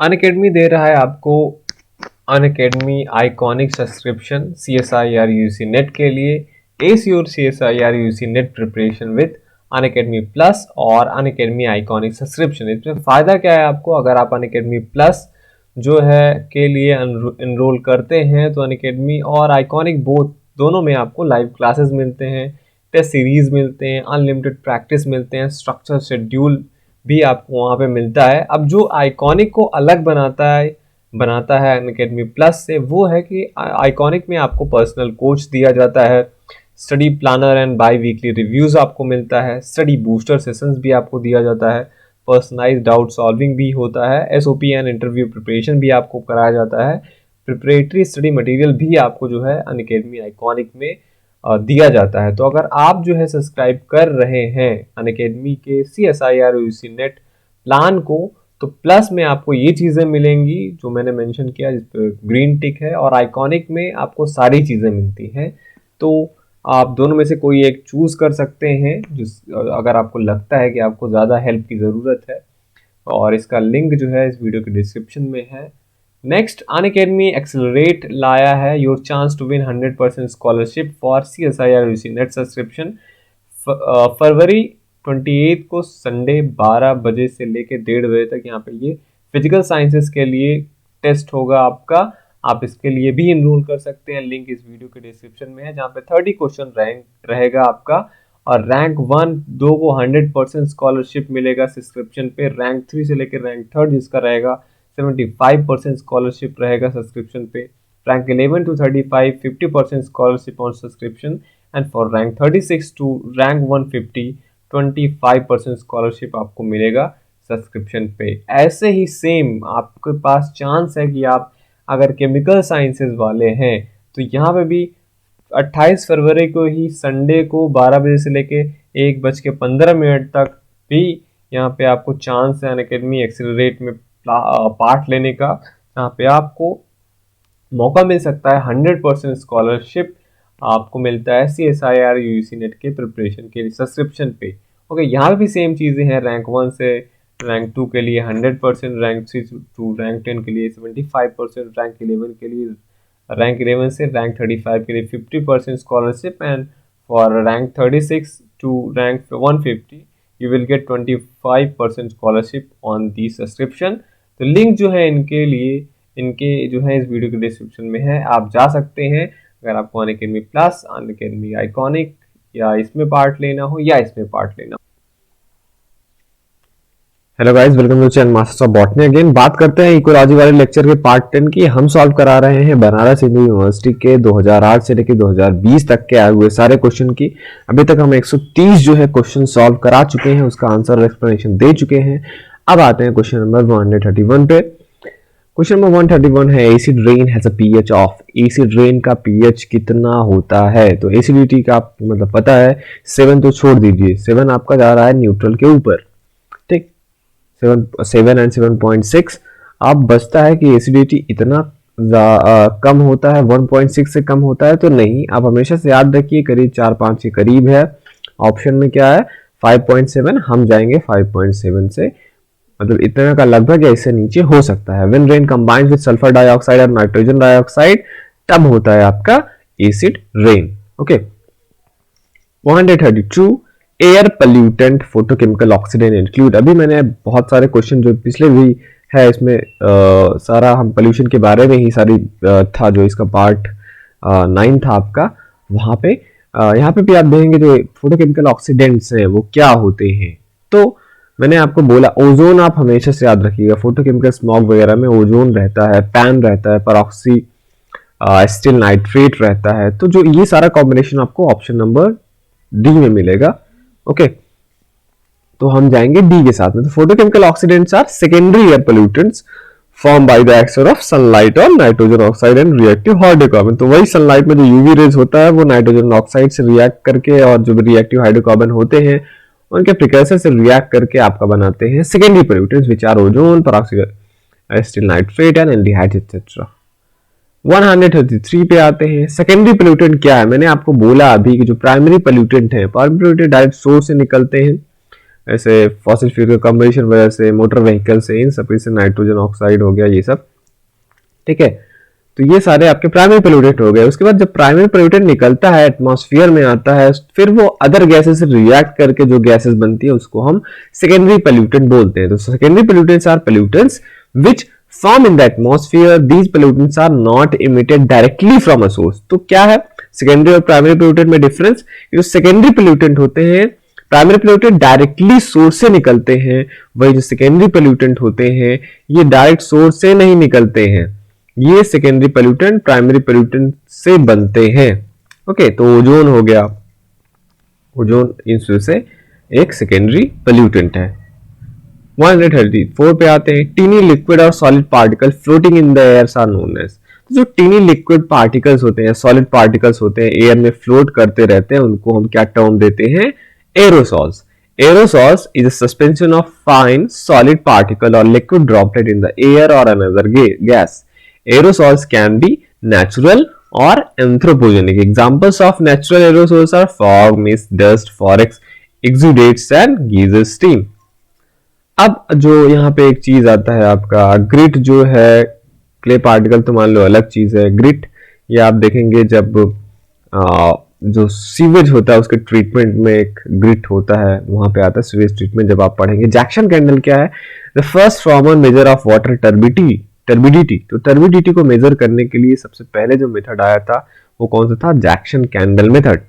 Unacademy दे रहा है आपको Unacademy iconic subscription CSIR UGC net के लिए। S your CSIR UGC net preparation with Unacademy plus और अनअकैडमी आइकॉनिक सब्सक्रिप्शन। इसमें फ़ायदा क्या है आपको, अगर आप अनअकैडमी प्लस जो है के लिए एनरोल करते हैं तो अनअकैडमी और आइकॉनिक दोनों में आपको लाइव क्लासेस मिलते हैं, टेस्ट सीरीज मिलते हैं, अनलिमिटेड प्रैक्टिस मिलते हैं, स्ट्रक्चर शेड्यूल भी आपको वहाँ पे मिलता है। अब जो आइकॉनिक को अलग बनाता है अनअकैडमी प्लस से, वो है कि आइकॉनिक में आपको पर्सनल कोच दिया जाता है, study planner and biweekly reviews आपको मिलता है, स्टडी बूस्टर सेशंस भी आपको दिया जाता है, पर्सनलाइज डाउट सॉल्विंग भी होता है, SOP एंड इंटरव्यू प्रिपरेशन भी आपको कराया जाता है, प्रिपरेटरी स्टडी मटेरियल भी आपको जो है अनअकैडमी आइकॉनिक में दिया जाता है। तो अगर आप जो है सब्सक्राइब कर रहे हैं अनअकैडमी के CSIR UGC नेट प्लान को, तो प्लस में आपको ये चीज़ें मिलेंगी जो मैंने मेंशन किया, जिस पर ग्रीन टिक है, और आइकॉनिक में आपको सारी चीज़ें मिलती हैं। तो आप दोनों में से कोई एक चूज़ कर सकते हैं जिस अगर आपको लगता है कि आपको ज़्यादा हेल्प की ज़रूरत है, और इसका लिंक जो है इस वीडियो के डिस्क्रिप्शन में है। नेक्स्ट, अनअकैडमी एक्सेलरेट लाया है your chance to win 100% scholarship for CSIR UGC NET subscription. फरवरी 28 को संडे 12 बजे से लेकर 1:30 बजे तक यहाँ पे ये फिजिकल साइंसेस के लिए टेस्ट होगा आपका। आप इसके लिए भी इनरोल कर सकते हैं, लिंक इस वीडियो के डिस्क्रिप्शन में है, जहाँ पे 30 क्वेश्चन रैंक रहेगा आपका, और रैंक 1 2 को 100% स्कॉलरशिप मिलेगा सब्सक्रिप्शन पे, रैंक 3 से लेकर रैंक 3 जिसका रहेगा 75% स्कॉलरशिप रहेगा सब्सक्रिप्शन पे, rank 11 to 35 50% scholarship on subscription, and for rank 36 to rank 150 25% scholarship आपको मिलेगा सब्सक्रिप्शन पे। ऐसे ही सेम आपके पास चांस है कि आप अगर केमिकल साइंसेज वाले हैं तो यहाँ पे भी 28 फरवरी को ही संडे को 12 बजे से लेके 1:15 तक भी यहाँ पे आपको चांस है अनअकैडमी एक्सेलरेट में पार्ट लेने का, जहाँ पे आपको मौका मिल सकता है 100% स्कॉलरशिप आपको मिलता है CSIR UGC नेट के प्रिपरेशन के सब्सक्रिप्शन पे। ओके, यहाँ पे भी सेम चीज़ें हैं, रैंक 1 से रैंक 2 के लिए 100%, रैंक 3 टू रैंक 10 के लिए 75%, रैंक 11 के लिए रैंक 11 से रैंक 35 के लिए 50% scholarship, and for rank 36 to rank 150 you will get 25% scholarship on the subscription. तो लिंक जो है इनके जो है इस वीडियो के डिस्क्रिप्शन में है, आप जा सकते हैं अगर आपको अनअकैडमी प्लस, अनअकैडमी आइकॉनिक या इसमें पार्ट लेना हो या इसमें पार्ट लेना हो। Hello guys, welcome to channel masters of botany. Again बात करते हैं इकोलॉजी वाले लेक्चर के पार्ट 10 की। हम सॉल्व करा रहे हैं बनारस हिंदू यूनिवर्सिटी के 2008 से लेकर 2020 तक के आए हुए सारे क्वेश्चन की। अभी तक हम 130 जो है क्वेश्चन सॉल्व करा चुके हैं, उसका आंसर और एक्सप्लेनेशन दे चुके हैं। अब आते हैं क्वेश्चन नंबर 131 पे। क्वेश्चन नंबर 131 है, acid rain has a pH of. Acid rain का पीएच कितना होता है? तो एसिडिटी का मतलब पता है, 7 तो छोड़ दीजिए, 7 आपका जा रहा है न्यूट्रल के ऊपर, 7 एंड 7.6। अब बचता है कि एसिडिटी इतना कम होता है, 1.6 से कम होता है तो नहीं। आप हमेशा से याद रखिए करीब 4-5 के करीब है। ऑप्शन में क्या है? 5.7, हम जाएंगे 5.7 से, मतलब इतना का लगभग या इससे नीचे हो सकता है। When rain combines with sulphur dioxide और नाइट्रोजन डाइऑक्साइड, तब होता है आपका acid rain. Okay, 132, air pollutant photochemical oxidant include. अभी मैंने बहुत सारे क्वेश्चन जो पिछले भी है इसमें सारा हम पोल्यूशन के बारे में ही सारी था, जो इसका पार्ट 9 था आपका, वहां पे यहाँ पे भी आप देखेंगे जो फोटोकेमिकल ऑक्सीडेंट्स हैं वो क्या होते हैं। तो मैंने आपको बोला ओजोन आप हमेशा से याद रखिएगा, फोटोकेमिकल स्मॉग वगैरह में ओजोन रहता है, पैन रहता है, परऑक्सी एसिटिल नाइट्रेट रहता है। तो जो ये सारा कॉम्बिनेशन आपको ऑप्शन नंबर डी में मिलेगा। ओके, तो हम जाएंगे डी के साथ में। तो photochemical oxidants are secondary air pollutants form by the action of sunlight और nitrogen oxide and reactive hydrocarbon. तो वही सनलाइट में जो यूवी रेज होता है वो नाइट्रोजन ऑक्साइड से रिएक्ट करके, और जो रिएक्टिव हाइड्रोकार्बन होते हैं उनके प्रिकर्सर से रिएक्ट करके आपका बनाते हैं secondary pollutants which are ozone, peroxy acetyl nitrate and aldehydes etcetera. 133 पे आते हैं। सेकेंडरी पोल्यूटेंट क्या है? मैंने आपको बोला अभी कि जो प्राइमरी पोल्यूटेंट है, प्राइमरी पोल्यूटेंट डायरेक्ट सोर्स से निकलते हैं, ऐसे फॉसिल फ्यूल के कंबशन वजह से, मोटर व्हीकल से, इन सब से नाइट्रोजन ऑक्साइड हो गया ये सब, ठीक है। तो ये सारे आपके प्राइमरी पोल्यूटेंट हो गए। उसके बाद जब प्राइमरी पोल्यूटेंट निकलता है, एटमॉस्फेयर में आता है, फिर वो अदर गैसेस से रिएक्ट करके जो गैसेस बनती है उसको हम सेकेंडरी पोल्यूटेंट बोलते हैं। तो secondary pollutants are pollutants which form in the atmosphere, these pollutants are not emitted directly from a source. तो क्या है सेकेंडरी और प्राइमरी पोल्यूटेंट में डिफरेंस? जो सेकेंडरी पोल्यूटेंट होते हैं, प्राइमरी पोल्यूटेंट डायरेक्टली सोर्स से निकलते हैं, वही जो सेकेंडरी पोल्यूटेंट होते हैं ये डायरेक्ट सोर्स से नहीं निकलते हैं। ये सेकेंडरी पोल्यूटेंट प्राइमरी पोल्यूटेंट से बनते हैं। ओके, तो ओजोन हो गया, ओजोन इस वजह से एक सेकेंडरी पोल्यूटेंट है। 134 पे आते हैं, टीनी लिक्विड और solid particle floating in the air are known as. जो टीनी लिक्विड पार्टिकल्स होते हैं, सॉलिड पार्टिकल्स होते हैं, एयर में फ्लोट करते रहते हैं, उनको हम क्या टर्म देते हैं? Aerosols. Aerosols is a suspension of fine solid particle or liquid droplet in the air or another gas. Aerosols can be natural or anthropogenic. Examples of natural aerosols are fog, mist, dust, forex, exudates and geyser steam. अब जो यहाँ पे एक चीज आता है आपका grit जो है, क्ले पार्टिकल तो मान लो अलग चीज है। ग्रिट ये आप देखेंगे जब जो सीवेज होता है उसके ट्रीटमेंट में एक ग्रिट होता है, वहां पे आता है सीवेज ट्रीटमेंट जब आप पढ़ेंगे। जैक्सन कैंडल क्या है? The first formal measure of water turbidity. तो टर्बिडिटी को मेजर करने के लिए सबसे पहले जो मेथड आया था वो कौन सा था? जैक्सन कैंडल मेथड,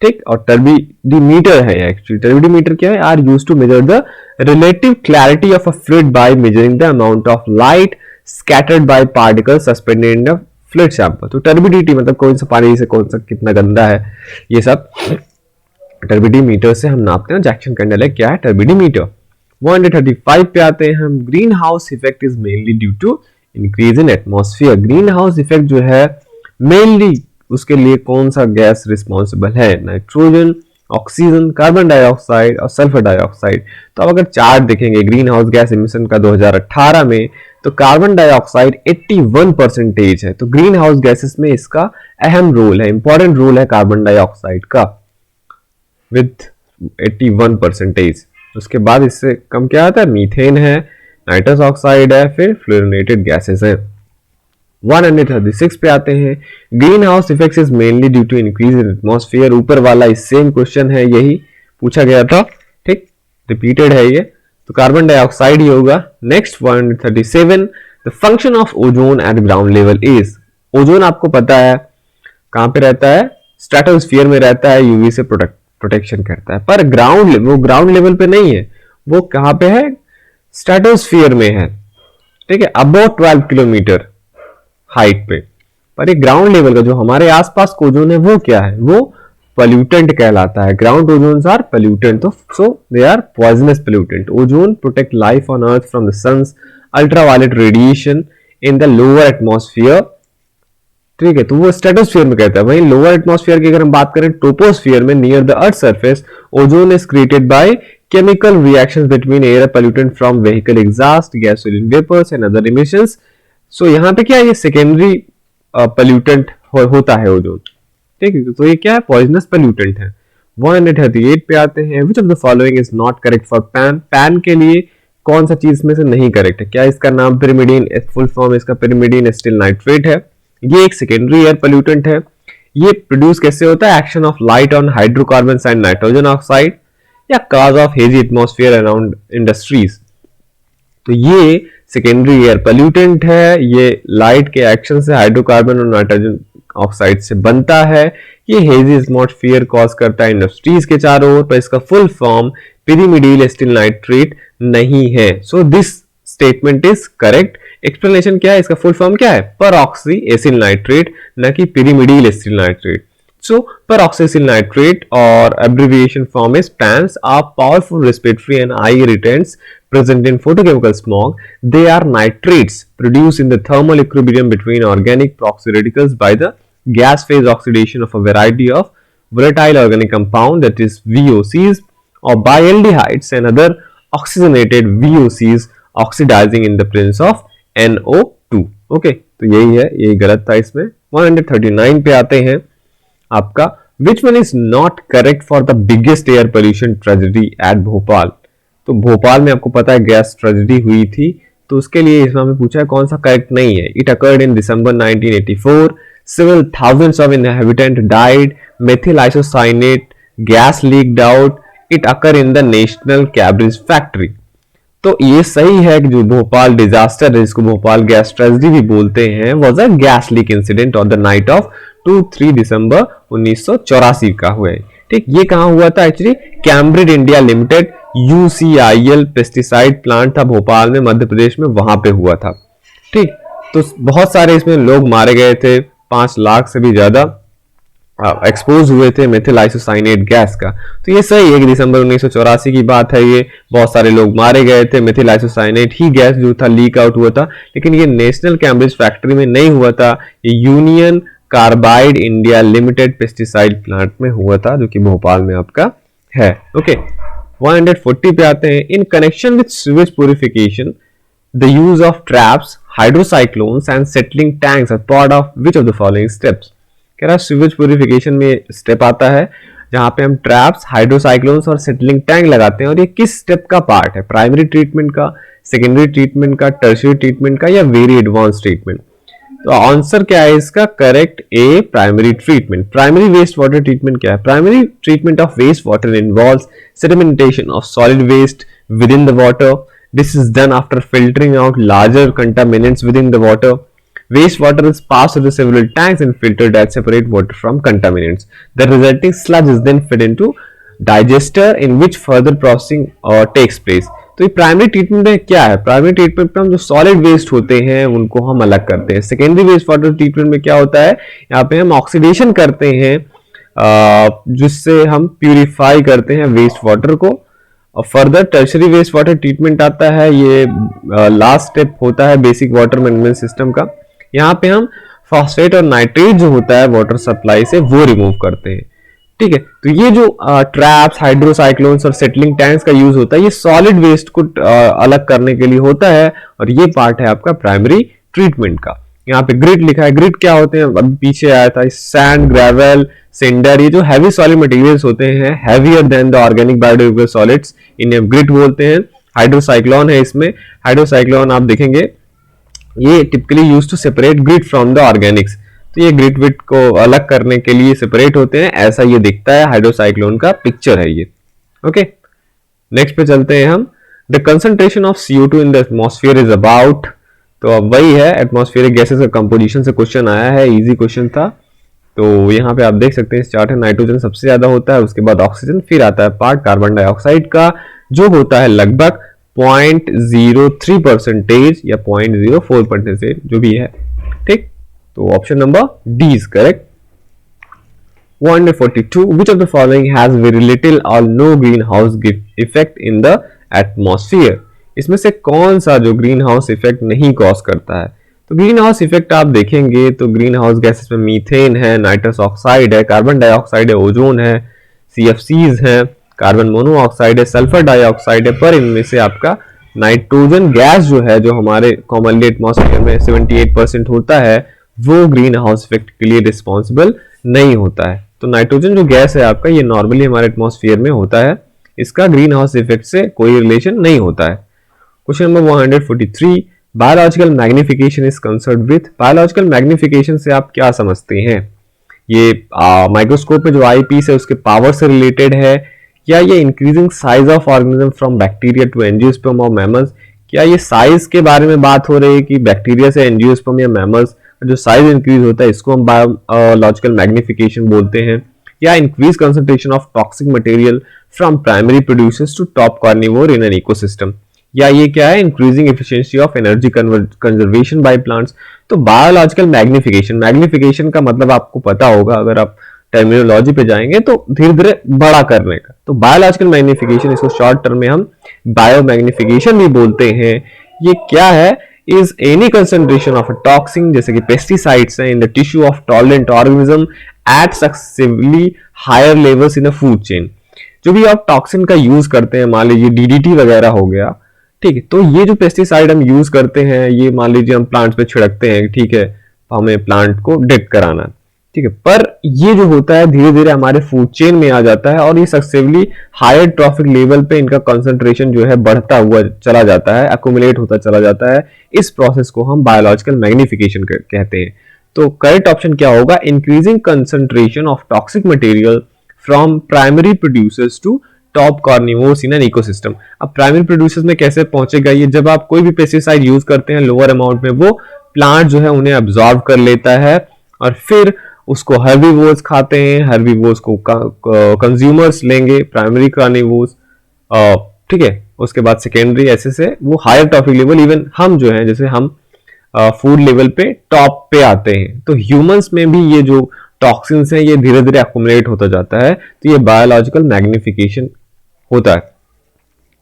ठीक। और टर्बिडीमीटर है एक्चुअली। टर्बिडीमीटर क्या है? Are used to measure the relative clarity of a fluid by measuring the amount of light scattered by particles suspended in the fluid sample. तो टर्बिडिटी मतलब कौन सा पानी से कौन सा कितना गंदा है, ये सब टर्बिडीमीटर से हम नापते हैं। जैक्सन कैंडल है क्या है? टर्बिडीमीटर। 135 पे आते हैं हम, green house effect is mainly due to increase in atmosphere. Green house effect जो है मेनली उसके लिए कौन सा गैस रिस्पॉन्सिबल है? नाइट्रोजन, ऑक्सीजन, कार्बन डाइऑक्साइड और सल्फर डाइऑक्साइड। तो अब अगर चार्ट देखेंगे ग्रीन हाउस गैस एमिशन का 2018 में, तो कार्बन डाइऑक्साइड 81% है। तो ग्रीन हाउस गैसेस में इसका अहम रोल है, इंपॉर्टेंट रोल है कार्बन डाइऑक्साइड का विथ 81%। उसके बाद इससे कम क्या आता है? मीथेन है, नाइट्रस ऑक्साइड है, फिर फ्लोरिनेटेड गैसेस है। 136 पे आते हैं, green house effects is mainly due to increase in atmosphere. ऊपर वाला इस सेम क्वेश्चन है, यही पूछा गया था, ठीक, रिपीटेड है ये, तो कार्बन डाइऑक्साइड ही होगा। Next 137, the function of ozone eight ground level is. Ozone आपको पता है कहां पे रहता है? स्ट्रेटोस्फीयर में रहता है, यूवी से प्रोटेक्शन करता है। पर ग्राउंड लेवल पे नहीं है, वो कहां पे है? स्ट्रेटोस्फीयर में है, ठीक है, अबाउट 12 किलोमीटर हाइट पे। पर ये ग्राउंड लेवल का जो हमारे आसपास का ओजोन है वो क्या है? वो पोल्यूटेंट कहलाता है। ग्राउंड ओजोन्स आर पोल्यूटेंट, तो so they are poisonous pollutant. Ozone protect life on earth from the sun's ultraviolet radiation in the lower atmosphere, ठीक है, तो वो स्ट्रेटोस्फीयर में कहता है। वहीं लोअर एटमॉस्फेयर की अगर हम बात करें, ट्रोपोस्फीयर में near the earth surface, ozone is created by chemical reactions between air pollutant from vehicle exhaust, gasoline vapors and other emissions. So यहाँ पे क्या है? ये सेकेंडरी पोल्यूटेंट होता है ओजोन, ठीक है, तो ये क्या है? पॉइजनस पोल्यूटेंट है। 138 पे आते हैं, which of the following is not correct for PAN? PAN के लिए कौन सा चीज में से नहीं करेक्ट है? क्या इसका नाम पिरिमिडीन, फुल फॉर्म इसका पिरिमिडीन एसिटिल नाइट्रेट है। ये एक सेकेंडरी एयर पोल्यूटेंट है। ये प्रोड्यूस कैसे होता है? Action of light on hydrocarbon and nitrogen oxide या cause of hazy atmosphere around industries. तो ये सेकेंडरी एयर पोल्यूटेंट है, ये लाइट के एक्शन से हाइड्रोकार्बन और नाइट्रोजन ऑक्साइड से बनता है। ये हेजी एटमॉस्फेयर कॉज करता है इंडस्ट्रीज के चारों ओर, पर इसका फुल फॉर्म पिरिमिडिल एसिटिल नाइट्रेट नहीं है। So this statement is correct. Explanation क्या है? इसका फुल फॉर्म क्या है? परऑक्सी एसिल नाइट्रेट, न कि pyrimidyl acyl nitrate. So, peroxycyl nitrate or abbreviation form is PANS are powerful respiratory and eye irritants present in photochemical smog. They are nitrates produced in the thermal equilibrium between organic proxy radicals by the gas phase oxidation of a variety of volatile organic compound, that is VOCs, or by aldehydes and other oxygenated VOCs oxidizing in the presence of NO2. Okay, तो यही है, यही गलत था इसमें। 139 पे आते हैं, आपका which one is not correct for the biggest air pollution tragedy at Bhopal. तो भोपाल में आपको पता है गैस ट्रेजेडी हुई थी, तो उसके लिए इसमें हमें पूछा है कौन सा करेक्ट नहीं है। It occurred in December 1984, several thousands of inhabitants died, methyl isocyanate gas leaked out, it occurred in the National Cabbage Factory। तो ये सही है कि जो भोपाल डिजास्टर है, जिसको भोपाल गैस ट्रेजेडी भी बोलते हैं, was a gas leak incident on the night of 2-3 दिसंबर 1984 का हुआ है। ठीक, ये कहां हुआ था actually? Cambridge India limited UCIL pesticide plant था भोपाल में, मध्य प्रदेश में, वहां पे हुआ था। ठीक, तो बहुत सारे इसमें लोग मारे गए थे, 5 लाख से भी ज्यादा एक्सपोज हुए थे मेथिल आइसोसाइनेट गैस का। तो ये सही है कि दिसंबर 1984 की बात है, ये बहुत सारे लोग मारे गए थे, मेथिल आइसोसाइनेट ही गैस जो था लीक आउट हुआ था। लेकिन ये नेशनल कैम्ब्रिज फैक्ट्री में नहीं हुआ था, ये union carbide India limited pesticide plant में हुआ था, जो कि भोपाल में आपका है। ओके, 140 पे आते हैं। In connection with sewage purification the use of traps, hydrocyclones and settling tanks are part of which of the following steps. कह रहा है सीवेज प्यूरिफिकेशन में स्टेप आता है जहां पे हम ट्रैप्स, हाइड्रोसाइक्लोन्स और सेटलिंग टैंक लगाते हैं, और ये किस स्टेप का पार्ट है? प्राइमरी ट्रीटमेंट का, सेकेंडरी ट्रीटमेंट का, टर्शियरी ट्रीटमेंट का, या वेरी एडवांस ट्रीटमेंट? तो आंसर क्या है इसका? Correct A, primary treatment. Primary waste water treatment क्या है? Primary treatment of waste water involves sedimentation of solid waste within the water. This is done after filtering out larger contaminants within the water. Wastewater is passed through several tanks and filtered that separate water from contaminants. The resulting sludge is then fed into digester in which further processing takes place. तो ये primary treatment में क्या है? Primary treatment में हम जो solid waste होते हैं उनको हम अलग करते हैं। सेकेंडरी वेस्ट वाटर ट्रीटमेंट में क्या होता है? यहाँ पे हम ऑक्सीडेशन करते हैं, जिससे हम प्यूरिफाई करते हैं वेस्ट वाटर को। और further tertiary waste water treatment आता है, ये लास्ट स्टेप होता है बेसिक वाटर मैनेजमेंट सिस्टम का। यहाँ पे हम फॉस्फेट और नाइट्रेट जो होता है वाटर सप्लाई से वो रिमूव करते हैं। ठीक है, तो ये जो ट्रैप्स, हाइड्रोसाइक्लोन्स और सेटलिंग टैंक्स का यूज होता है, ये सॉलिड वेस्ट को अलग करने के लिए होता है, और ये पार्ट है आपका प्राइमरी ट्रीटमेंट का। यहाँ पे ग्रिड लिखा है। ग्रिड क्या होते हैं? अभी पीछे आया था, सैंड, ग्रेवल, सिंडर, ये जो हैवी सॉलिड मटेरियल्स होते हैं, heavier than the organic biodegradable solids, इन्हें ग्रिड बोलते हैं। हाइड्रोसाइक्लोन है इसमें। हाइड्रोसाइक्लोन आप देखेंगे ये typically use to separate grit from the organics. तो ये ग्रिड विड को अलग करने के लिए सेपरेट होते हैं, ऐसा ये दिखता है। हाइड्रोसाइक्लोन का पिक्चर है ये। ओके, नेक्स्ट पे चलते हैं हम। The concentration of CO2 in the atmosphere is about, तो अब वही है, एटमॉस्फेरिक गैसेस का कंपोजिशन से क्वेश्चन आया है, इजी क्वेश्चन था। तो यहाँ पे आप देख सकते हैं इस चार्ट है, नाइट्रोजन सबसे ज्यादा होता है, उसके बाद ऑक्सीजन, फिर आता है पार्ट कार्बन डाइऑक्साइड का, जो होता है लगभग 0.03% या 0.04%, जो भी है। ठीक, तो option number D is correct. 142, which of the following has very little or no greenhouse effect in the atmosphere? इसमें से कौन सा जो ग्रीन हाउस इफेक्ट नहीं कॉज करता है? तो ग्रीन हाउस इफेक्ट आप देखेंगे तो ग्रीन हाउस गैसेस में मीथेन है, नाइट्रस ऑक्साइड है, कार्बन डाइऑक्साइड है, ओजोन है, CFCs है, कार्बन मोनोऑक्साइड है, सल्फर डाइऑक्साइड है। पर इनमें से आपका नाइट्रोजन गैस जो है, जो हमारे कॉमनली एटमॉस्फेयर में 78% होता है, वो ग्रीन हाउस इफेक्ट के लिए रिस्पॉन्सिबल नहीं होता है। तो नाइट्रोजन जो गैस है आपका, ये नॉर्मली हमारे एटमॉस्फेयर में होता है, इसका ग्रीन हाउस इफेक्ट से कोई रिलेशन नहीं होता है। Question number 143, biological magnification is concerned with. Biological magnification से आप क्या समझते हैं? ये माइक्रोस्कोप में जो आईपीस है उसके पावर से रिलेटेड है, या ये increasing size of organism from bacteria to angiosperm और मैमल्स? क्या ये साइज के बारे में बात हो रही है कि बैक्टीरिया से एंजियोस्पर्म या मैमल्स जो साइज इंक्रीज होता है, इसको हम बायोलॉजिकल मैग्निफिकेशन बोलते हैं? या increase concentration of toxic material from primary producers to top carnivore in an ecosystem? या ये क्या है? Increasing efficiency of energy conservation by plants. तो बायोलॉजिकल मैग्निफिकेशन का मतलब आपको पता होगा, अगर आप टर्मिनोलॉजी पे जाएंगे तो धीरे धीरे बड़ा करने का। तो बायोलॉजिकल मैग्निफिकेशन, इसको शॉर्ट टर्म में हम बायो मैग्निफिकेशन भी बोलते हैं। ये क्या है? Is any concentration of a toxin, जैसे कि पेस्टिसाइड्स हैं, in the tissue of tolerant organism at successively higher levels in a food chain. जो भी आप टॉक्सिन का यूज करते हैं, मान लीजिए DDT वगैरह हो गया, ठीक है, तो ये जो पेस्टिसाइड हम यूज करते हैं, ये मान लीजिए हम प्लांट्स पे छिड़कते हैं, ठीक है, हमें प्लांट को डेड कराना है, ठीक है। पर ये जो होता है धीरे धीरे हमारे फूड चेन में आ जाता है और ये सक्सेसिवली हायर ट्रॉफिक लेवल पे इनका कंसंट्रेशन जो है बढ़ता हुआ चला जाता है, अक्यूमुलेट होता चला जाता है। इस प्रोसेस को हम बायोलॉजिकल मैग्निफिकेशन कहते हैं। तो करेक्ट ऑप्शन क्या होगा? Increasing concentration of toxic material from primary producers to top carnivores in an ecosystem. अब प्राइमरी प्रोड्यूसर्स में कैसे पहुंचेगा ये? जब आप कोई भी पेस्टिसाइड यूज करते हैं लोअर अमाउंट में, वो प्लांट जो है उन्हें अब्सॉर्ब कर लेता है और फिर उसको हर्बीवोर्स खाते हैं, हर्बीवोर्स को कंज्यूमर्स लेंगे, प्राइमरी कार्निवोर्स, ठीक है। उसके बाद सेकेंडरी, ऐसे से वो हायर ट्रॉफिक लेवल, इवन हम जो है जैसे हम फूड लेवल पे टॉप पे आते हैं। तो ह्यूमंस में भी ये जो टॉक्सिन्स हैं ये धीरे धीरे अक्यूमुलेट होता जाता है। तो ये बायोलॉजिकल मैग्निफिकेशन होता है।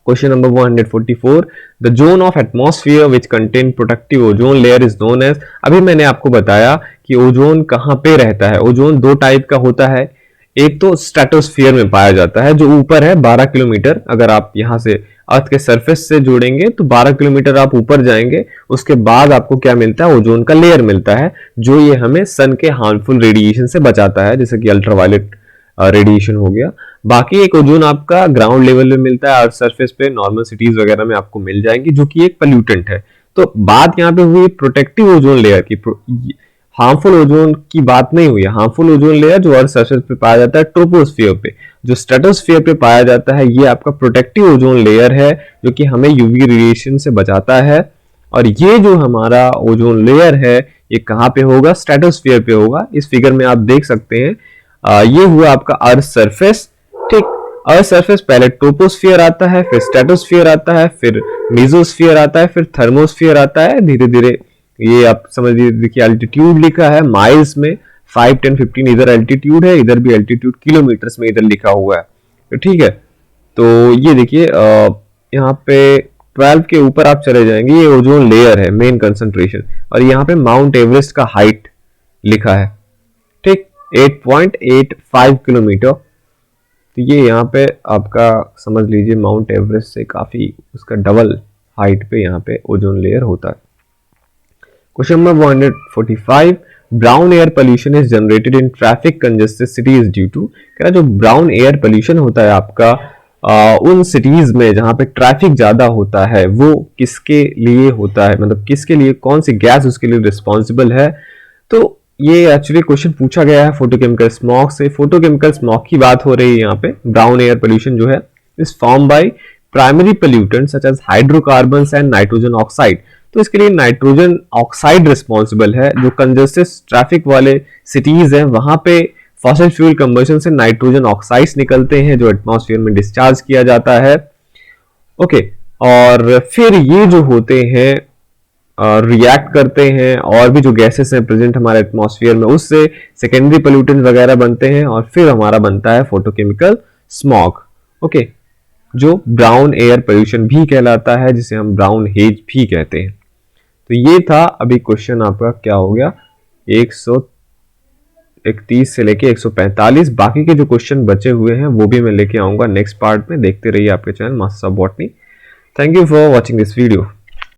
Question number 144, the zone of atmosphere which contain protective ozone layer is known as. अभी मैंने आपको बताया कि ओजोन कहां पे रहता है। ओजोन दो टाइप का होता है, एक तो स्ट्रेटोस्फीयर में पाया जाता है जो ऊपर है 12 किलोमीटर। अगर आप यहां से अर्थ के सरफेस से जोड़ेंगे तो 12 किलोमीटर आप ऊपर जाएंगे, उसके बाद आपको क्या मिलता है? ओजोन का लेयर मिलता है, जो ये हमें सन के हार्मफुल रेडिएशन से बचाता है, जैसे कि अल्ट्रावायलेट रेडिएशन हो गया। बाकी एक ओजोन आपका ग्राउंड लेवल में मिलता है, अर्थ सरफेस पे नॉर्मल सिटीज वगैरह में आपको मिल जाएंगी, जो कि एक पोल्यूटेंट है। तो बात यहाँ पे हुई प्रोटेक्टिव ओजोन लेयर की, हार्मफुल ओजोन की बात नहीं हुई। हार्मफुल ओजोन लेयर जो अर्थ सरफेस पे पाया जाता है ट्रोपोस्फियर पे, जो स्ट्रेटोस्फियर पे पाया जाता है, ये आपका प्रोटेक्टिव ओजोन लेयर है जो कि हमें यूवी रेडिएशन से बचाता है। और ये जो हमारा ओजोन लेयर है ये कहाँ पे होगा? स्ट्रेटोस्फियर पे होगा। इस फिगर में आप देख सकते हैं, ये हुआ आपका अर्थ सरफेस, ठीक। अर्थ सरफेस पहले ट्रोपोस्फियर आता है, फिर स्ट्रेटोस्फियर आता है, फिर मेसोस्फियर आता है, फिर थर्मोस्फियर आता है। धीरे धीरे ये आप समझ लीजिए, देखिए एल्टीट्यूड लिखा है माइल्स में, 5, 10, 15 इधर एल्टीट्यूड है, इधर भी एल्टीट्यूड किलोमीटर्स में इधर लिखा हुआ है, तो ठीक है। तो ये देखिए यहाँ पे 12 के ऊपर आप चले जाएंगे, ये ओजोन लेयर है मेन कंसंट्रेशन, और यहाँ पे माउंट एवरेस्ट का हाइट लिखा है, ठीक, 8.85 किलोमीटर। तो ये यहाँ पे आपका समझ लीजिए माउंट एवरेस्ट से काफी उसका डबल हाइट पे यहाँ पे ओजोन लेयर होता है। Question number 145, brown air pollution is generated in traffic congested cities due to. कह रहा जो ब्राउन एयर पोल्यूशन होता है आपका उन सिटीज में जहां पे ट्रैफिक ज्यादा होता है, वो किसके लिए होता है? मतलब किसके लिए, कौन सी गैस उसके लिए रिस्पॉन्सिबल है? तो ये एक्चुअली क्वेश्चन पूछा गया है फोटोकेमिकल स्मॉग से। फोटोकेमिकल स्मॉग की बात हो रही है यहाँ पे। ब्राउन एयर पोल्यूशन जो है is form by primary pollutants such as hydrocarbons and nitrogen oxide. तो इसके लिए नाइट्रोजन ऑक्साइड रिस्पॉन्सिबल है। जो कंजेस्टेड ट्रैफिक वाले सिटीज हैं वहां पे फॉसिल फ्यूल कंबशन से नाइट्रोजन ऑक्साइड्स निकलते हैं जो एटमॉस्फेयर में डिस्चार्ज किया जाता है, ओके। और फिर ये जो होते हैं रिएक्ट करते हैं, और भी जो गैसेस हैं प्रेजेंट हमारे एटमॉस्फेयर में, उससे सेकेंडरी पोल्यूटेंट वगैरह बनते हैं, और फिर हमारा बनता है फोटोकेमिकल स्मॉग, ओके, जो ब्राउन एयर पोल्यूशन भी कहलाता है, जिसे हम ब्राउन हेज भी कहते हैं। तो ये था अभी क्वेश्चन आपका क्या हो गया, 131 से लेके 145। बाकी के जो क्वेश्चन बचे हुए हैं वो भी मैं लेके आऊंगा नेक्स्ट पार्ट में। देखते रहिए आपके channel masters of botany. Thank you for watching this video.